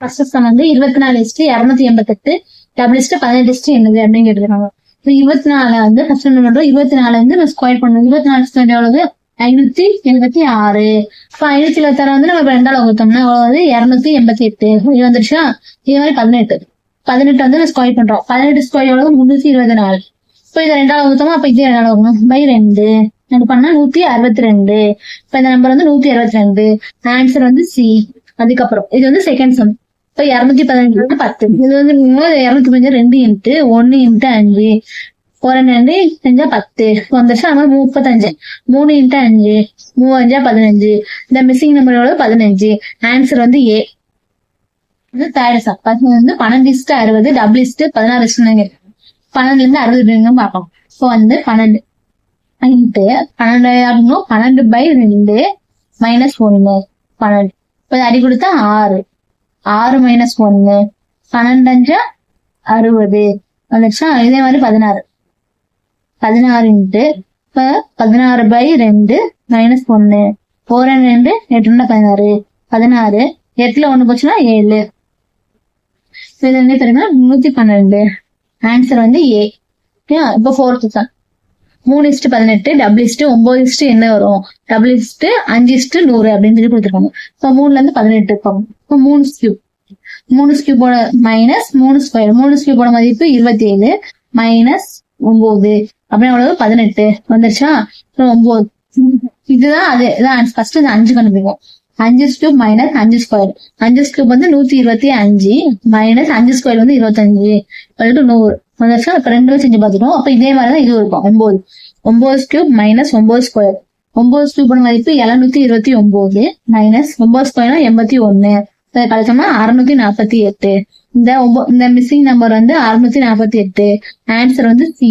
First sum வந்து 24:288 18 என்னது அப்படின்னு கேட்டுருக்காங்க. இப்போ 24 வந்து ஃபர்ஸ்ட் என்ன பண்றோம், 24 வந்து நம்ம ஸ்கொயர் பண்ணணும். 24 ஸ்கொயர் எவ்வளவு, 586. இப்போ 526 வந்து நம்ம ரெண்டால வகுத்தோம்னா எவ்வளவு, 288. இது வந்துருச்சா. இது மாதிரி 18 வந்து நம்ம ஸ்கொயர் பண்றோம். 18 ஸ்கொயர் எவ்வளவு, 324. இப்போ இதை ரெண்டால வகுத்தோமா, அப்ப இது ரெண்டால வகுக்கணும் பை 2 என்ன பண்ணா 162. இப்ப இந்த நம்பர் வந்து 162. ஆன்சர் வந்து சி. அதுக்கப்புறம் இது வந்து செகண்ட் சம். இப்ப 218 வந்து 10. இது வந்து 215 2 இன்ட்டு 1 இன்ட்டு 5 ஒரு 2 செஞ்சா 10 வந்துருச்சு. அது மாதிரி 35 3 இன்ட்டு 5 3 5 15. இந்த மிஸ்ஸிங் நம்பர் எவ்வளவு, 15. ஆன்சர் வந்து ஏ. இது தேர்ட் சம். வந்து 12:60 16 12 இருந்து 60 பார்ப்போம். இப்போ வந்து 12 இன்ட்டு 12 அப்படின்னா 12/2 மைனஸ் 1 12. இப்ப அடி கொடுத்தா 6 6 மைனஸ் 1 12 60 வந்துச்சா. இதே மாதிரி 16 இன்ட்டு இப்ப 16/2 மைனஸ் 1 4 2 8 16 16 8ல 1 போச்சுன்னா 7. இது என்ன தெரியுமா, 312. ஆன்சர் வந்து ஏ. இப்ப ஃபோர்த் சம் 3:18 9 என்ன வரும், 5:100 அப்படின்னு சொல்லி கொடுத்துருக்காங்க. இப்போ 3ல இருந்து 18 இருப்பாங்க. இப்போ 3 கியூபோட மைனஸ் 3 ஸ்கொயர் 3 கியூபோட மதிப்பு 27 மைனஸ் 9 அப்படின்னு எவ்வளவு, 18 வந்துருச்சா. 9 இதுதான் அது ஃபர்ஸ்ட் இந்த 5 கண்டுபிடிக்கும். 5 கியூப் மைனஸ் 5 ஸ்கொயர் 5 கியூப் வந்து 125 மைனஸ் 5 ஸ்கொயர் வந்து 25 100 வந்துருச்சா. இப்ப 2 செஞ்சு பார்த்துட்டோம். அப்ப இதே மாதிரிதான் இது இருக்கும். 9 கியூப் மைனஸ் 9 ஸ்கொயர் 9 கியூபோட மதிப்பு 729 மைனஸ் 9 ஸ்கொயர்னா 81 கழிச்சோம்னா 648. இந்த மிஸ்ஸிங் நம்பர் வந்து 648. ஆன்சர் வந்து சி.